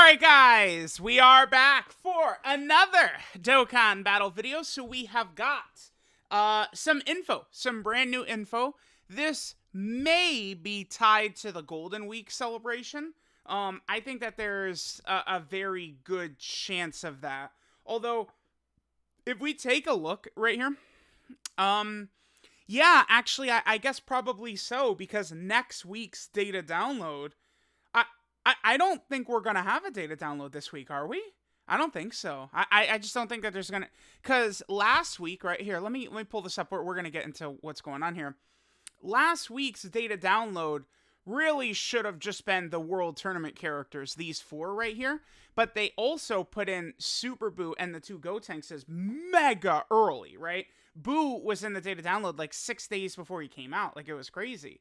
Alright guys, we are back for another Dokkan battle video. So we have got some info, some brand new info. This may be tied to the Golden Week celebration. I think that there's a very good chance of that. Although, if we take a look right here, yeah, actually, I guess probably so, because next week's data download, I don't think we're going to have a data download this week, are we? I don't think so. I just don't think that there's going to, because last week, right here, let me pull this up. We're going to get into what's going on here. Last week's data download really should have just been the World Tournament characters, these four right here. But they also put in Super Boo and the two Gotenks as mega early, right? Boo was in the data download like 6 days before he came out. Like, it was crazy.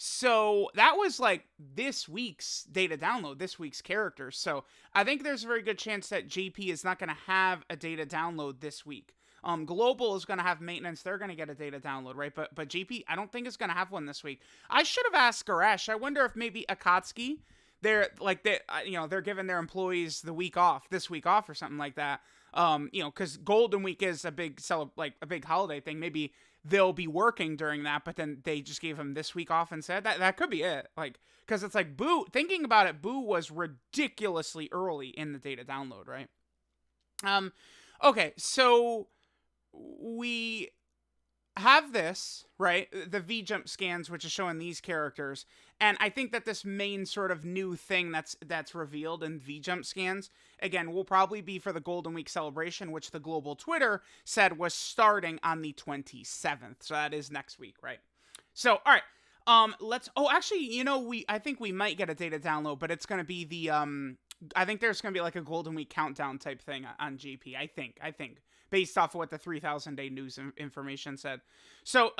So that was like this week's data download, this week's characters. So I think there's a very good chance that JP is not going to have a data download this week. Global is going to have maintenance. They're going to get a data download, right? But JP, I don't think is going to have one this week. I should have asked Garesh. I wonder if maybe Akatsuki, they're giving their employees the week off, this week off or something like that. Because Golden Week is a big a big holiday thing. Maybe they'll be working during that, but then they just gave him this week off instead. That could be it. Like, because it's like Boo, thinking about it, Boo was ridiculously early in the data download, right? Okay, so we have this, right? The V-Jump scans, which is showing these characters. And I think that this main sort of new thing that's revealed in V-Jump scans, again, will probably be for the Golden Week celebration, which the global Twitter said was starting on the 27th. So that is next week, right? So, all right. I think we might get a data download, but it's going to be the, I think there's going to be like a Golden Week countdown type thing on GP. I think. Based off of what the 3,000 day news information said. So,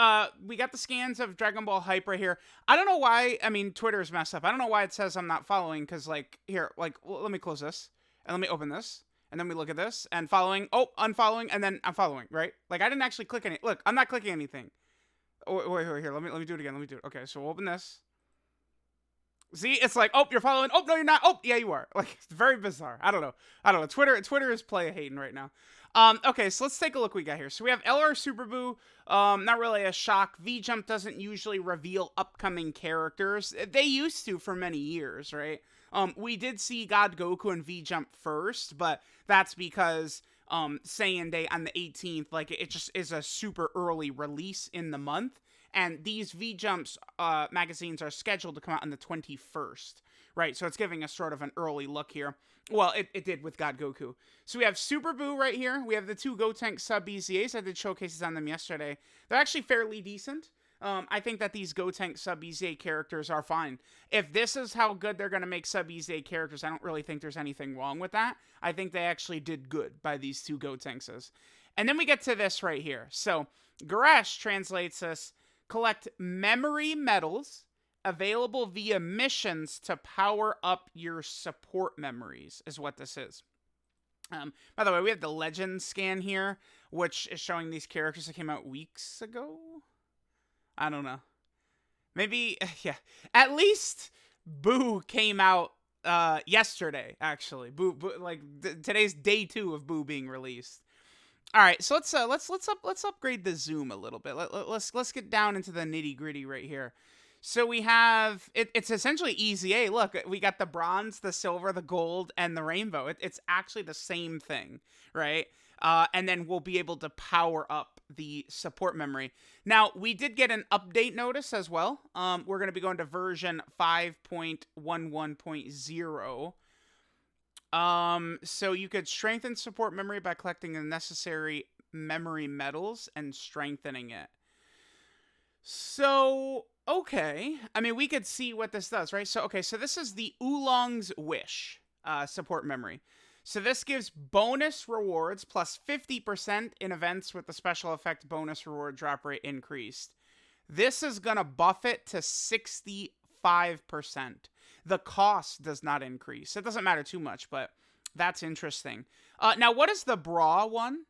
we got the scans of Dragon Ball Hype right here. I don't know why, Twitter's messed up. I don't know why it says I'm not following, because, let me close this, and let me open this, and then we look at this, and following, unfollowing, and then I'm following, right? Like, I didn't actually click any, look, I'm not clicking anything. Oh, wait, here, let me do it again, Okay, so we'll open this. See, it's like, oh, you're following. Oh, no, you're not. Oh, yeah, you are. Like, it's very bizarre. I don't know. Twitter is play-hating right now. Okay, so let's take a look what we got here. So we have LR Super Boo. Not really a shock. V-Jump doesn't usually reveal upcoming characters. They used to for many years, right? We did see God Goku and V-Jump first, but that's because Saiyan Day on the 18th, like, it just is a super early release in the month. And these V-Jumps magazines are scheduled to come out on the 21st, right? So it's giving us sort of an early look here. Well, it did with God Goku. So we have Super Boo right here. We have the two Gotenk sub EZAs. I did showcases on them yesterday. They're actually fairly decent. I think that these Gotenk sub EZA characters are fine. If this is how good they're going to make sub EZA characters, I don't really think there's anything wrong with that. I think they actually did good by these two Gotenkses. And then we get to this right here. So Garesh translates this: collect memory medals available via missions to power up your support memories, is what this is. By the way, we have the Legends scan here, which is showing these characters that came out weeks ago. I don't know. Maybe, yeah. At least Boo came out yesterday, actually. Boo today's day 2 of Boo being released. All right, so let's upgrade the zoom a little bit. Let's get down into the nitty gritty right here. So we have it's essentially EZA. Look, we got the bronze, the silver, the gold, and the rainbow. It's actually the same thing, right? And then we'll be able to power up the support memory. Now, we did get an update notice as well. We're going to be going to version 5.11.0. So you could strengthen support memory by collecting the necessary memory medals and strengthening it. So, okay. We could see what this does, right? So this is the Oolong's Wish, support memory. So this gives bonus rewards plus 50% in events with the special effect bonus reward drop rate increased. This is gonna buff it to 65%. The cost does not increase. It doesn't matter too much, but that's interesting. Now, what is the Bra one?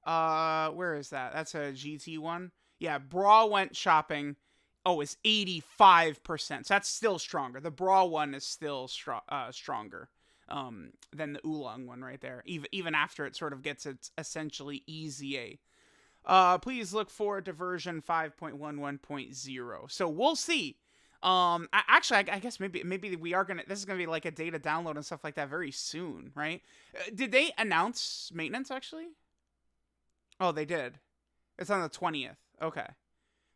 Where is that? That's a GT one. Yeah, Bra went shopping. Oh, it's 85%. So that's still stronger. The Bra one is still stronger. than the Oolong one right there, even after it sort of gets its essentially easy. Please look forward to version 5.11.0. So we'll see. I guess maybe we are gonna. This is gonna be like a data download and stuff like that very soon, right? Did they announce maintenance actually? Oh, they did. It's on the 20th. Okay.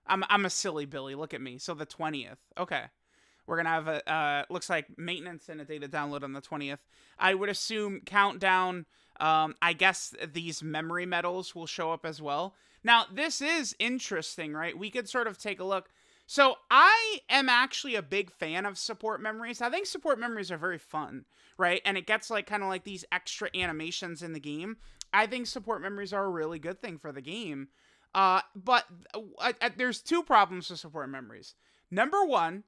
I'm a silly Billy. Look at me. So the 20th. Okay. We're gonna have a looks like maintenance and a data download on the 20th. I would assume countdown. I guess these memory medals will show up as well. Now this is interesting, right? We could sort of take a look. So I am actually a big fan of support memories. I think support memories are very fun, right? And it gets like kind of like these extra animations in the game. I think support memories are a really good thing for the game. But there's two problems with support memories. Number one,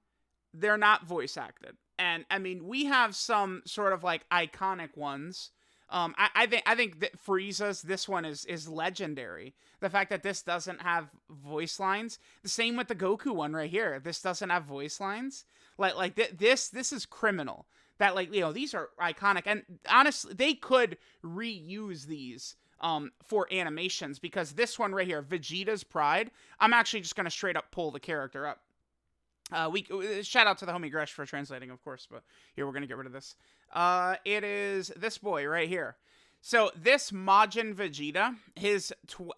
they're not voice acted. And I mean, we have some sort of like iconic ones. I think that for EZAS, this one is legendary. The fact that this doesn't have voice lines. The same with the Goku one right here. This doesn't have voice lines. This is criminal. That these are iconic, and honestly, they could reuse these for animations, because this one right here, Vegeta's Pride, I'm actually just gonna straight up pull the character up. We shout out to the homie Gresh for translating, of course, but here we're gonna get rid of this. It is this boy right here. So this Majin Vegeta,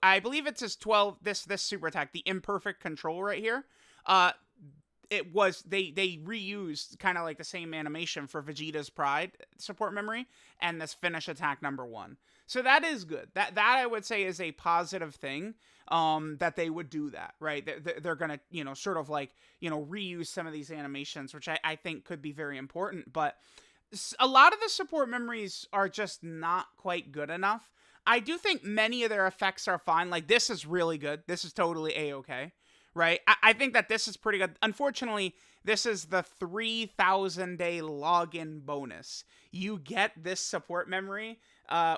I believe it's his 12. This super attack, the imperfect control right here. It was they reused kind of like the same animation for Vegeta's Pride support memory and this finish attack number 1. So that is good. That I would say is a positive thing. That they would do that, right? They're gonna, sort of like, reuse some of these animations, which I think could be very important. But a lot of the support memories are just not quite good enough. I do think many of their effects are fine. Like, this is really good. This is totally A-okay, right? I think that this is pretty good. Unfortunately, this is the 3,000-day login bonus. You get this support memory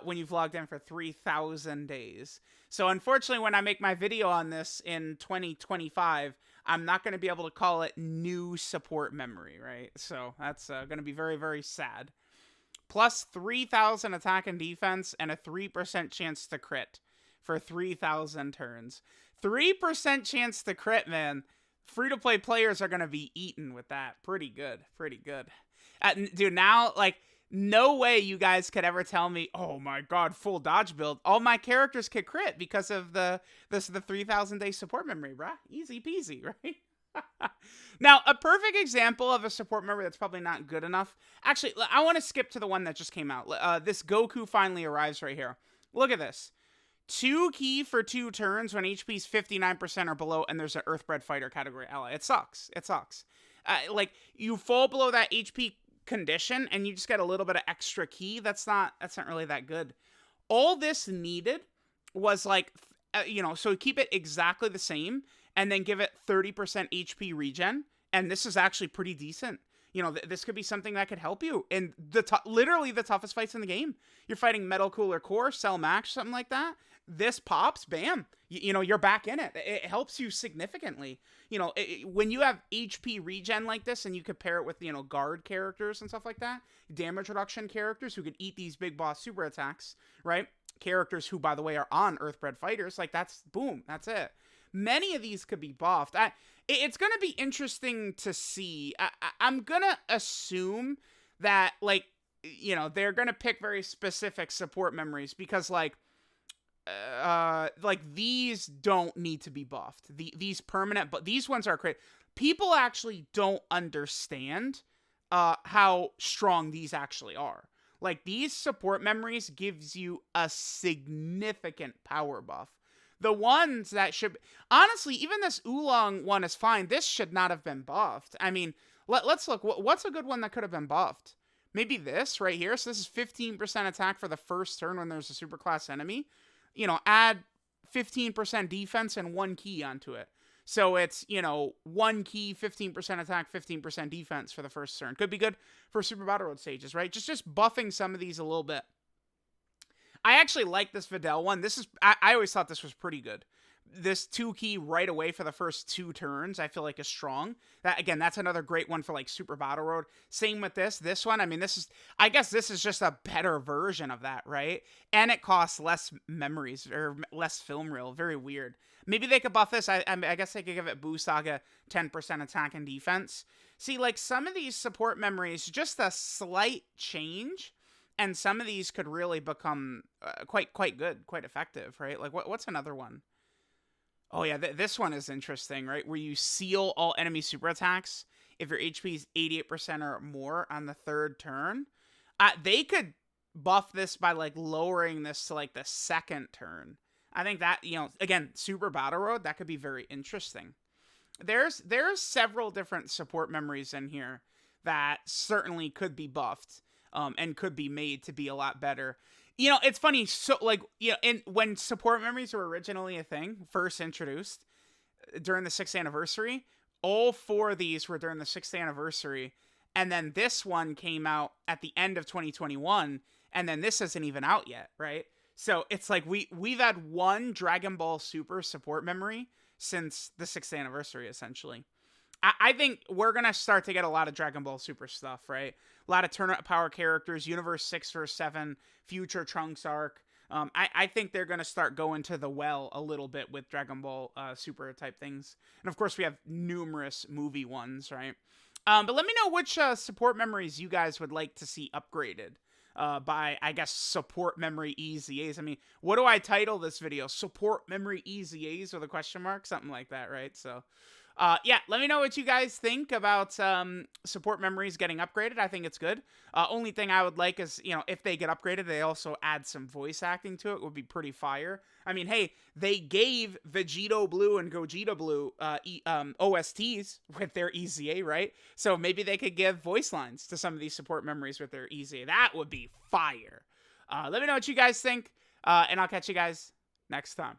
when you've logged in for 3,000 days. So unfortunately, when I make my video on this in 2025, I'm not going to be able to call it new support memory, right? So that's going to be very, very sad. Plus 3,000 attack and defense and a 3% chance to crit for 3,000 turns. 3% chance to crit, man. Free-to-play players are going to be eaten with that. Pretty good. Pretty good. Dude, now, like, no way you guys could ever tell me, oh my god, full dodge build. All my characters could crit because of the 3,000-day support memory, bruh. Easy peasy, right? Now, a perfect example of a support memory that's probably not good enough. Actually, I want to skip to the one that just came out. This Goku finally arrives right here. Look at this. 2 ki for 2 turns when HP's 59% or below and there's an Earthbred Fighter category ally. It sucks. It sucks. Like, you fall below that HP condition and you just get a little bit of extra ki. That's not really that good. All this needed was like, so keep it exactly the same and then give it 30% HP regen. And this is actually pretty decent. This could be something that could help you in literally the toughest fights in the game. You're fighting Metal Cooler Core, Cell Max, something like that. This pops, bam. You're back in it. It helps you significantly. When you have HP regen like this and you compare it with, guard characters and stuff like that, damage reduction characters who could eat these big boss super attacks, right? Characters who, by the way, are on Earthbred Fighters, like that's boom, that's it. Many of these could be buffed. It's going to be interesting to see. I'm going to assume that, like, they're going to pick very specific support memories because, like these don't need to be buffed. These permanent, but these ones are great. People actually don't understand how strong these actually are. Like, these support memories gives you a significant power buff. The ones that should... Honestly, even this Oolong one is fine. This should not have been buffed. I mean, let's look. What's a good one that could have been buffed? Maybe this right here. So this is 15% attack for the first turn when there's a superclass enemy. Add 15% defense and 1 ki onto it. So it's, 1 ki, 15% attack, 15% defense for the first turn. Could be good for Super Battle Road stages, right? Just buffing some of these a little bit. I actually like this Videl one. I always thought this was pretty good. this 2 key right away for the first 2 turns, I feel like is strong. That again, that's another great one for like Super Battle Road. Same with this one. I mean, I guess this is just a better version of that, right? And it costs less memories or less film reel. Very weird. Maybe they could buff this. I guess they could give it Boo Saga 10% attack and defense. See, like some of these support memories, just a slight change, and some of these could really become quite good, quite effective, right? Like what's another one? Oh yeah, this one is interesting, right? Where you seal all enemy super attacks if your HP is 88% or more on the 3rd turn. They could buff this by like lowering this to like the 2nd turn. I think that, again, Super Battle Road, that could be very interesting. There's several different support memories in here that certainly could be buffed, and could be made to be a lot better. It's funny. So, like, when support memories were originally a thing, first introduced during the 6th anniversary, all 4 of these were during the 6th anniversary. And then this one came out at the end of 2021. And then this isn't even out yet, right? So it's like we've had one Dragon Ball Super support memory since the 6th anniversary, essentially. I think we're going to start to get a lot of Dragon Ball Super stuff, right? A lot of Tournament Power characters, Universe 6 vs 7, Future Trunks arc. I think they're going to start going to the well a little bit with Dragon Ball Super type things. And of course, we have numerous movie ones, right? But let me know which support memories you guys would like to see upgraded by, I guess, support memory EZAs. I mean, what do I title this video? Support memory EZAs with a question mark? Something like that, right? So... yeah, let me know what you guys think about support memories getting upgraded. I think it's good. Only thing I would like is, if they get upgraded, they also add some voice acting to it. Would be pretty fire. I mean, hey, they gave Vegito Blue and Gogeta Blue OSTs with their EZA, right? So maybe they could give voice lines to some of these support memories with their EZA. That would be fire. Let me know what you guys think, and I'll catch you guys next time.